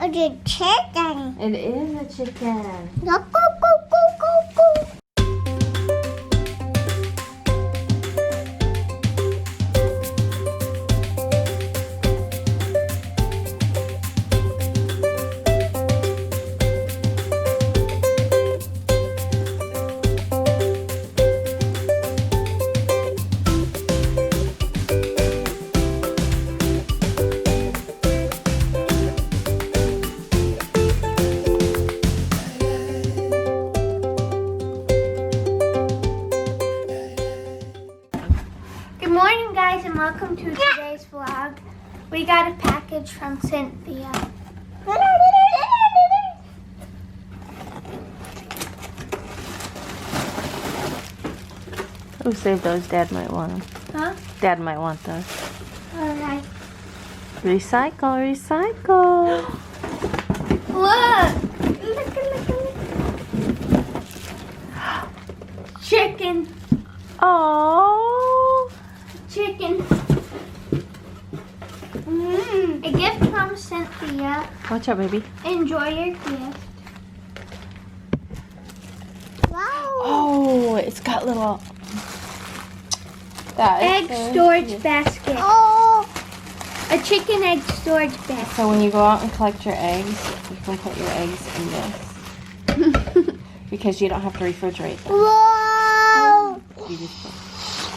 It's a chicken. It is a chicken. Go, go, go, go, go, go. Good morning, guys, and welcome to today's vlog. We got a package from Cynthia. Oh, save those. Dad might want them. Huh? Dad might want those. Alright. Recycle, recycle. Look! Look. Chicken. Oh. Chicken. A gift from Cynthia. Watch out, baby. Enjoy your gift. Wow. Oh, it's got little. That is Egg so storage cute. basket. Oh. A chicken egg storage basket. So when you go out and collect your eggs, you can put your eggs in this because you don't have to refrigerate them. Wow. You just put.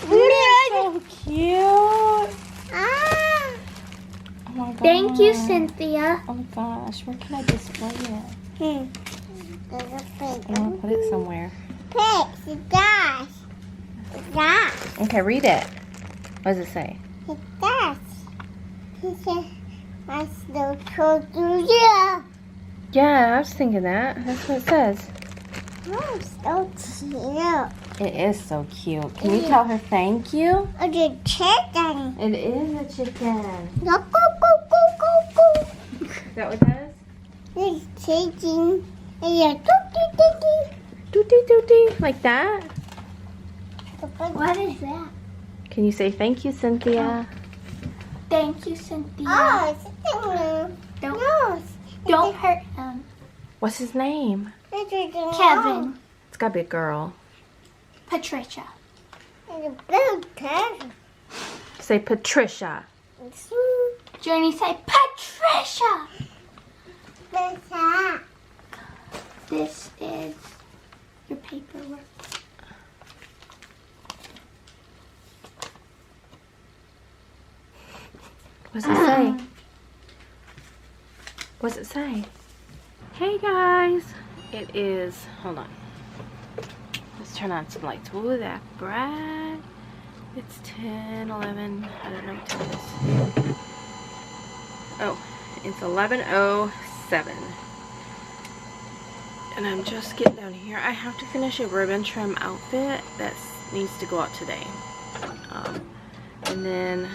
That's so cute. Ah. Oh my god. Thank you, Cynthia. Oh my gosh, where can I display it? There's a pig. I want to put it somewhere. Pigs, it does. It does. Okay, read it. What does it say? It does. He said, I still told you. Yeah, I was thinking that. That's what it says. Oh, so cute. It is so cute. Can you tell her thank you? It's a chicken. It is a chicken. Go, go, go, go, go, go. Is that what that is? It's chicken. Yeah, dookie, Dooty dooty. Like that? dookie. What is that? Can you say thank you, Cynthia? Thank you, Cynthia. Oh, it's don't hurt him. What's his name? Kevin. It's gotta be a girl. Patricia. Say Patricia. Journey, say Patricia. This is your paperwork. What's it say? What's it say? Hey guys. It is, hold on. Let's turn on some lights. Ooh, that bright. It's 10, 11, I don't know what time it is. Oh, it's 11:07. And I'm just getting down here. I have to finish a ribbon trim outfit that needs to go out today. And then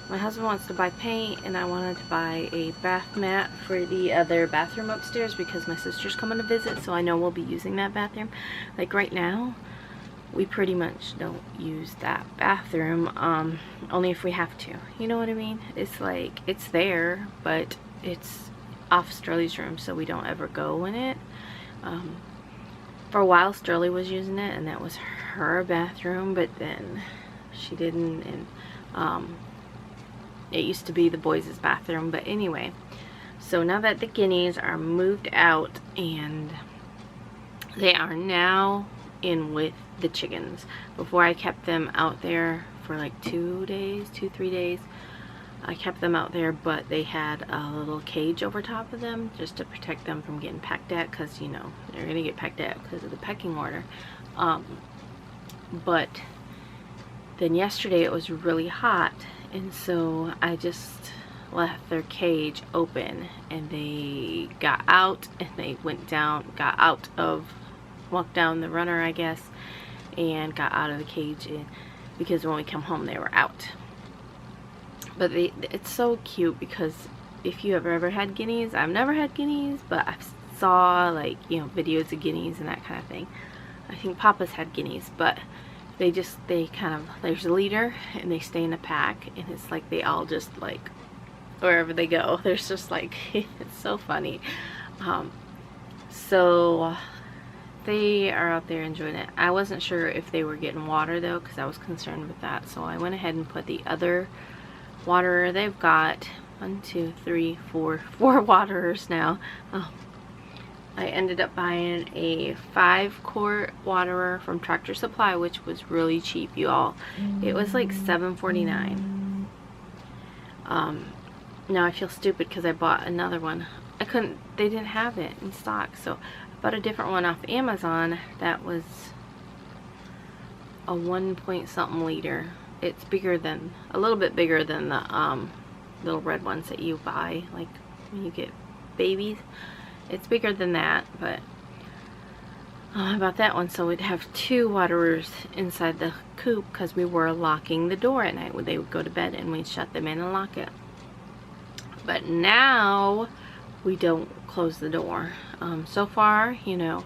my husband wants to buy paint, and I wanted to buy a bath mat for the other bathroom upstairs because my sister's coming to visit, so I know we'll be using that bathroom. Like right now, we pretty much don't use that bathroom, only if we have to. You know what I mean? It's like, it's there, but it's off Sterling's room, so we don't ever go in it. For a while, Sterling was using it, and that was her bathroom, but then she didn't, and it used to be the boys' bathroom. But anyway, so now that the guineas are moved out and they are now in with the chickens. Before I kept them out there for like 3 days. I kept them out there, but they had a little cage over top of them just to protect them from getting pecked at, because you know they're gonna get pecked at because of the pecking order. But then yesterday it was really hot, and so I just left their cage open, and they got out and they went down, walked down the runner, I guess, and got out of the cage, because when we come home they were out. But it's so cute, because if you have ever had guineas, I've never had guineas, but I saw, like, you know, videos of guineas and that kind of thing. I think Papa's had guineas, but they kind of, there's a leader and they stay in a pack, and it's like they all just like wherever they go. There's just like, it's so funny. So they are out there enjoying it. I wasn't sure if they were getting water though, because I was concerned with that. So I went ahead and put the other waterer. They've got 1, 2, 3, 4 waterers now. I ended up buying a 5-quart waterer from Tractor Supply, which was really cheap, you all. It was like $7.49. Now I feel stupid because I bought another one. They didn't have it in stock, so I bought a different one off Amazon that was a 1-point-something liter. It's a little bit bigger than the little red ones that you buy, like when you get babies. It's bigger than that, but I bought that one so we'd have 2 waterers inside the coop, because we were locking the door at night when they would go to bed, and we'd shut them in and lock it. But now we don't close the door. So far, you know,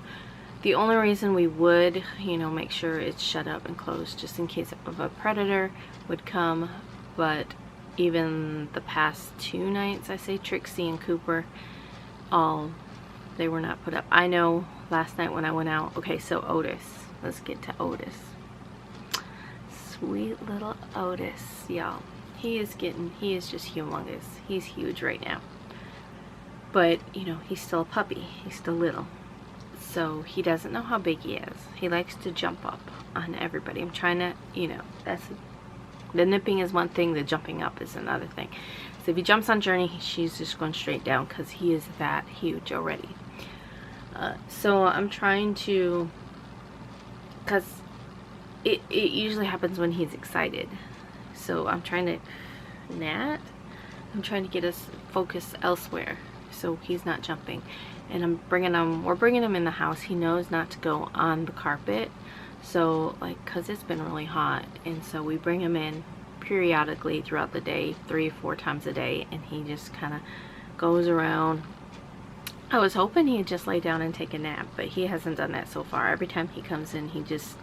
the only reason we would, you know, make sure it's shut up and closed just in case of a predator would come. But even the past 2 nights, I say Trixie and Cooper, they were not put up. I know last night when I went out, okay, so Otis, let's get to Otis. Sweet little Otis, y'all. He is just humongous. He's huge right now. But, you know, he's still a puppy. He's still little. So he doesn't know how big he is. He likes to jump up on everybody. I'm trying to, you know, the nipping is one thing, the jumping up is another thing. So if he jumps on Journey, she's just going straight down because he is that huge already. So I'm trying to, because it usually happens when he's excited. So I'm trying to, I'm trying to get us focused elsewhere so he's not jumping. And we're bringing him in the house. He knows not to go on the carpet. So, like, because it's been really hot, and so we bring him in periodically throughout the day, 3 or 4 times a day, and he just kind of goes around. I was hoping he'd just lay down and take a nap, but he hasn't done that so far. Every time he comes in, he just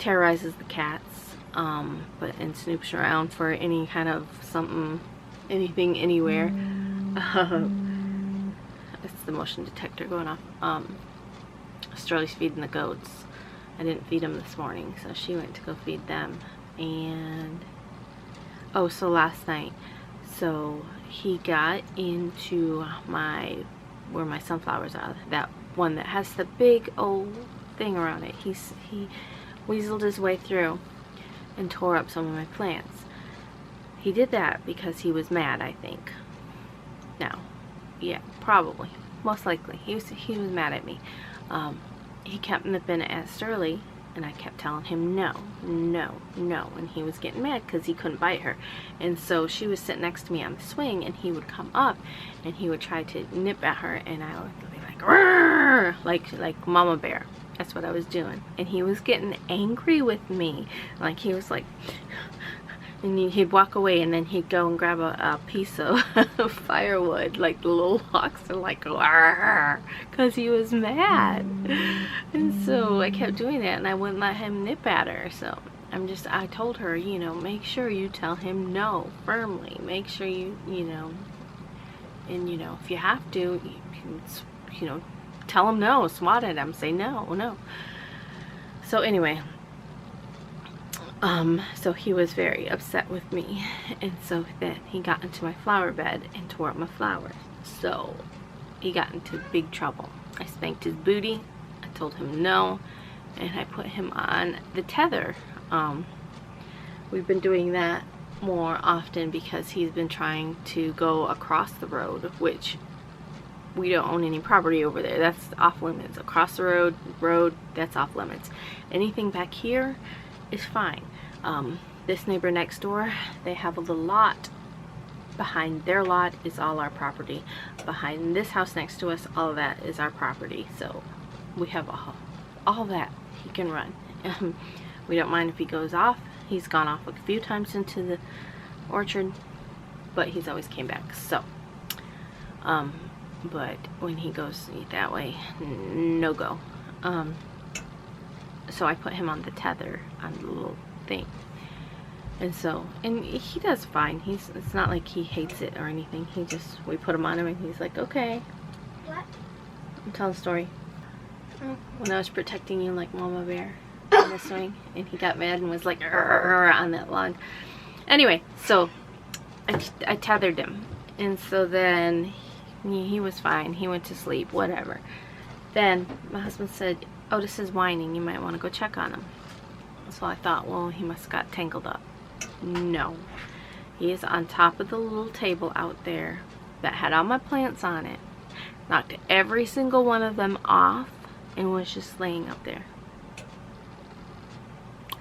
terrorizes the cats, and snoops around for any kind of something, anything, anywhere. It's the motion detector going off. Sterling's feeding the goats. I didn't feed them this morning, so she went to go feed them. And so last night, so he got into where my sunflowers are, that one that has the big old thing around it. He weaseled his way through and tore up some of my plants. He did that because he was mad, I think. No, yeah, probably, most likely he was mad at me. He kept nipping at Swirly, and I kept telling him no, no, no, and he was getting mad because he couldn't bite her. And so she was sitting next to me on the swing, and he would come up and he would try to nip at her, and I would be like, "Rrr!" like Mama Bear. That's what I was doing. And he was getting angry with me, like he was like, and he'd walk away, and then he'd go and grab a piece of firewood, like the little hawks are like, because he was mad. And so I kept doing that, and I wouldn't let him nip at her. So I told her, you know, make sure you tell him no firmly. Make sure you know, and you know, if you have to, you know, tell him no, swat at him, say no, no. So anyway, so he was very upset with me, and so then he got into my flower bed and tore up my flowers. So he got into big trouble. I spanked his booty, I told him no, and I put him on the tether. We've been doing that more often because he's been trying to go across the road, which we don't own any property over there. That's off limits. Across the road, that's off limits. Anything back here is fine. This neighbor next door, they have a little lot. Behind their lot is all our property. Behind this house next to us, all of that is our property. So we have all that he can run. We don't mind if he goes off. He's gone off a few times into the orchard, but he's always came back. So but when he goes that way, no go. So I put him on the tether, on the little thing, And so, and he does fine. It's not like he hates it or anything. We put him on him and he's like, okay. What? I'm telling a story. When I was protecting you like Mama Bear on the swing, and he got mad and was like on that log. Anyway, so I tethered him, and so then he was fine. He went to sleep, whatever. Then my husband said, Otis is whining, you might want to go check on him. So I thought, well, he must have got tangled up. No, he is on top of the little table out there that had all my plants on it, knocked every single one of them off, and was just laying up there.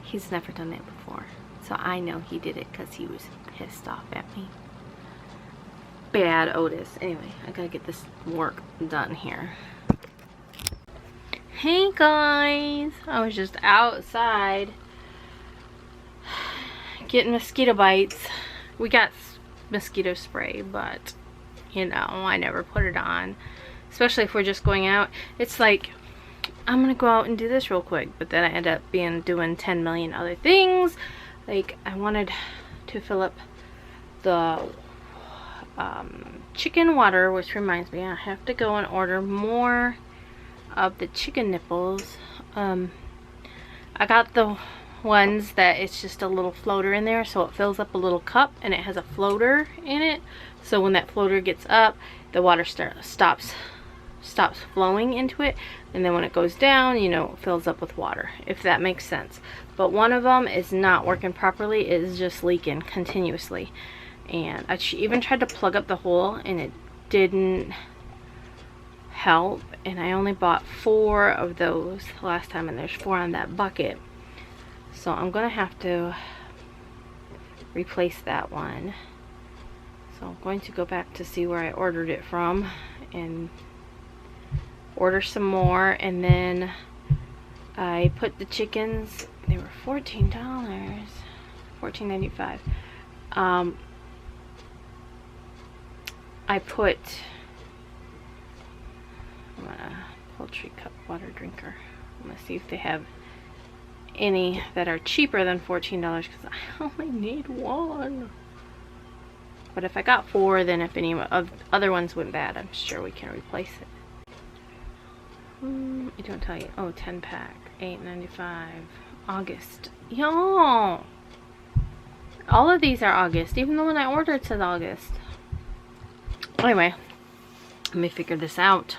He's never done that before, so I know he did it because he was pissed off at me. Bad Otis. Anyway, I gotta get this work done here. Hey guys, I was just outside getting mosquito bites. We got mosquito spray, but you know, I never put it on, especially if we're just going out. It's like, I'm gonna go out and do this real quick, but then I end up doing 10 million other things. Like, I wanted to fill up the chicken water, which reminds me I have to go and order more of the chicken nipples. I got the ones that it's just a little floater in there, so it fills up a little cup and it has a floater in it, so when that floater gets up, the water stops flowing into it, and then when it goes down, you know, it fills up with water, if that makes sense. But one of them is not working properly. It is just leaking continuously, and I even tried to plug up the hole and it didn't help, and I only bought 4 of those last time, and there's 4 on that bucket, so I'm gonna have to replace that one. So I'm going to go back to see where I ordered it from and order some more. And then I put the chickens, they were $14, $14.95. I put, I'm gonna poultry cup water drinker. I'm gonna see if they have any that are cheaper than $14, because I only need 1. But if I got 4, then if any of other ones went bad, I'm sure we can replace it. It don't tell you. Oh, 10 pack, $8.95. August. Y'all, all of these are August. Even the one I ordered says August. Anyway, let me figure this out.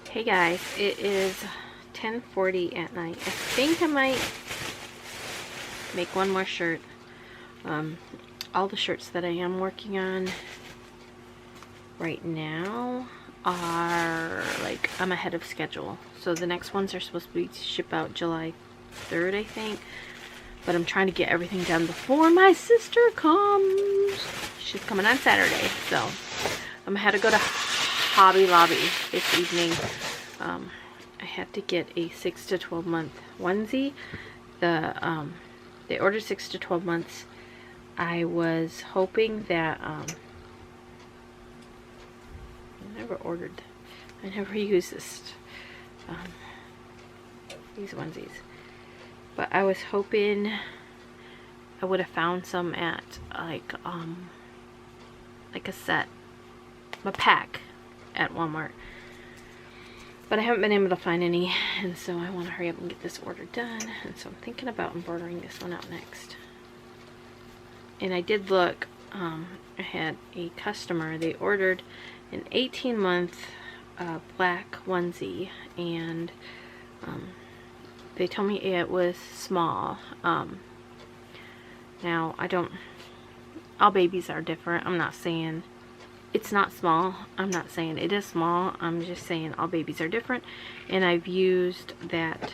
Hey guys, it is 10:40 at night. I think I might make one more shirt. All the shirts that I am working on right now are like, I'm ahead of schedule. So the next ones are supposed to be ship out July 3rd, I think. But I'm trying to get everything done before my sister comes. She's coming on Saturday, so I'm gonna have to go to Hobby Lobby this evening. I had to get a 6 to 12 month onesie. They ordered 6 to 12 months. I was hoping that I never used these onesies, but I was hoping I would have found some at like a pack at Walmart, but I haven't been able to find any, and so I want to hurry up and get this order done. And so I'm thinking about embroidering this one out next. And I did look, I had a customer, they ordered an 18-month black onesie, and they told me it was small. Now, all babies are different. I'm not saying it's not small. I'm not saying it is small. I'm just saying all babies are different. And I've used that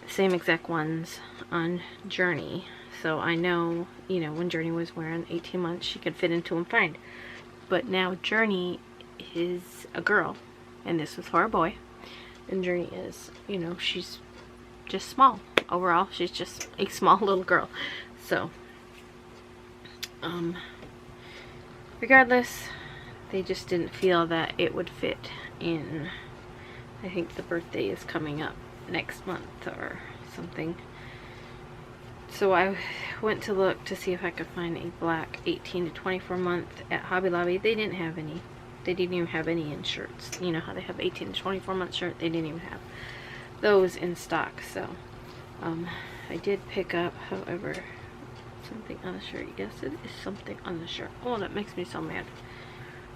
same exact ones on Journey. So I know, you know, when Journey was wearing 18 months, she could fit into them fine. But now Journey is a girl, and this was for a boy. And Journey is, you know, she's just small. Overall, she's just a small little girl. So, regardless, they just didn't feel that it would fit in. I think the birthday is coming up next month or something. So I went to look to see if I could find a black 18 to 24 month at Hobby Lobby. They didn't have any. They didn't even have any in shirts. You know how they have 18 to 24 month shirt? They didn't even have those in stock. So I did pick up, however, something on the shirt. Yes, it is something on the shirt. Oh, that makes me so mad.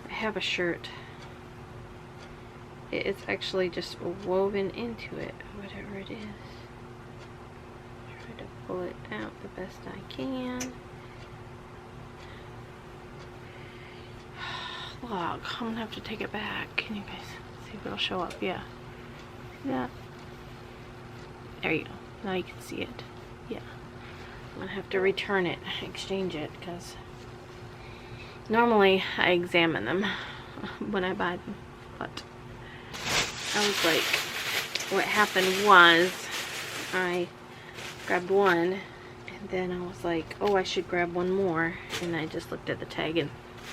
I have a shirt. It's actually just woven into it, whatever it is. Try to pull it out the best I can. Look, I'm gonna have to take it back. Can you guys see if it'll show up? Yeah. See that? There you go. Now you can see it. Yeah. I'm gonna have to return it, exchange it, because normally I examine them when I buy them. But I was like, what happened was I grabbed one and then I was like, oh, I should grab one more, and I just looked at the tag and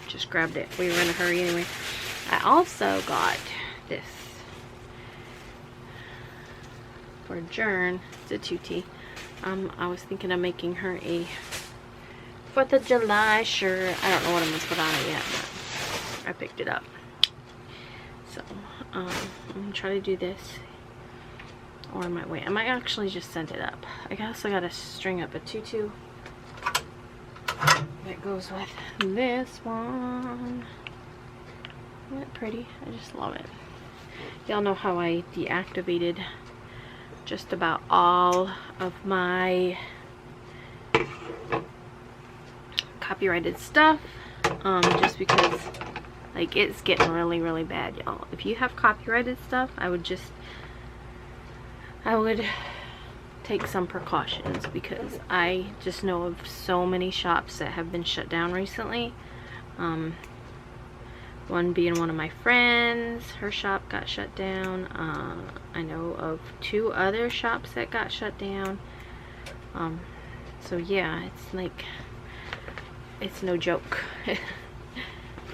just grabbed it. We were in a hurry anyway. I also got this for Jern. It's a 2T. I was thinking of making her a 4th of July shirt. I don't know what I'm going to put on it yet, but I picked it up. So, I'm going to try to do this. Or I might wait. I might actually just send it up. I guess I got to string up a tutu that goes with this one. Isn't it pretty? I just love it. Y'all know how I deactivated just about all of my copyrighted stuff, just because like it's getting really bad, y'all. If you have copyrighted stuff, I would take some precautions, because I just know of so many shops that have been shut down recently. One being one of my friends, her shop got shut down. I know of 2 other shops that got shut down. So yeah, it's like, it's no joke.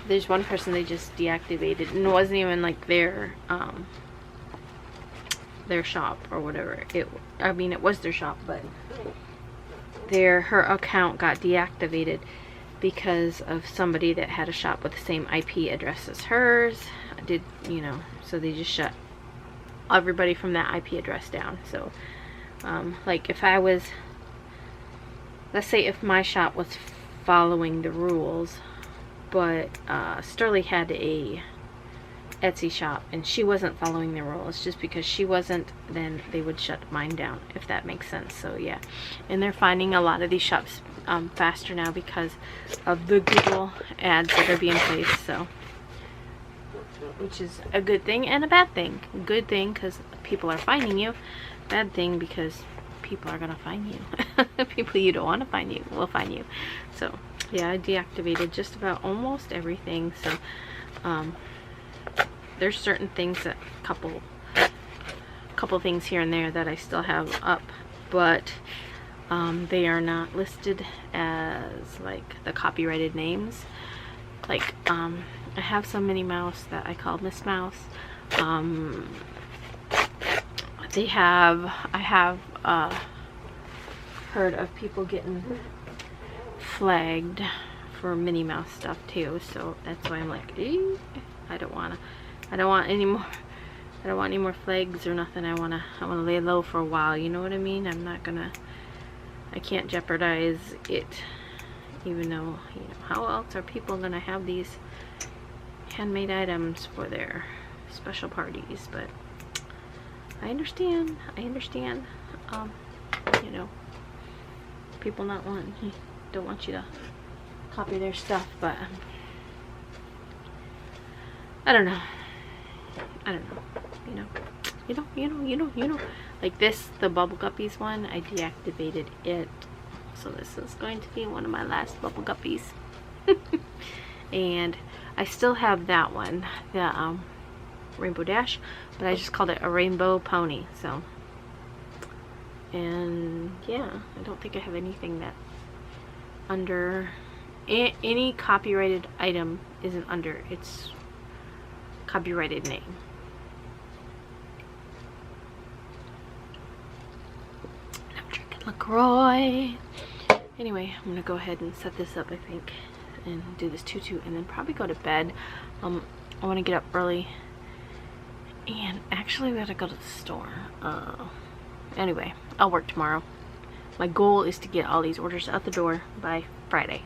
There's one person they just deactivated, and it wasn't even like their shop or whatever. I mean, it was their shop, but her account got deactivated because of somebody that had a shop with the same IP address as hers. So they just shut everybody from that IP address down. So like if I was, let's say if my shop was following the rules, but Sterling had a Etsy shop and she wasn't following the rules, just because she wasn't, then they would shut mine down, if that makes sense. So yeah, and they're finding a lot of these shops faster now because of the Google ads that are being placed. So, which is a good thing and a bad thing. Good thing because people are finding you. Bad thing because people are gonna find you. People you don't want to find you will find you. So yeah, I deactivated just about almost everything. So there's certain things that couple things here and there that I still have up, but they are not listed as like the copyrighted names. Like I have some Minnie Mouse that I call Miss Mouse. I have heard of people getting flagged for Minnie Mouse stuff too, so that's why I'm like, I don't want any more flags or nothing. I wanna lay low for a while, you know what I mean? I can't jeopardize it, even though, you know, how else are people gonna have these handmade items for their special parties? But I understand, you know, people don't want you to copy their stuff, but I don't know, you know, like this, the Bubble Guppies one, I deactivated it, so this is going to be one of my last Bubble Guppies. And I still have that one, the Rainbow Dash, but I just called it a Rainbow Pony. So, and yeah, I don't think I have anything that under any copyrighted item isn't under its copyrighted name. I'm drinking LaCroix. cry. Anyway, I'm gonna go ahead and set this up, I think, and do this tutu, and then probably go to bed. I want to get up early, and actually we gotta go to the store. Anyway, I'll work tomorrow. My goal is to get all these orders out the door by Friday.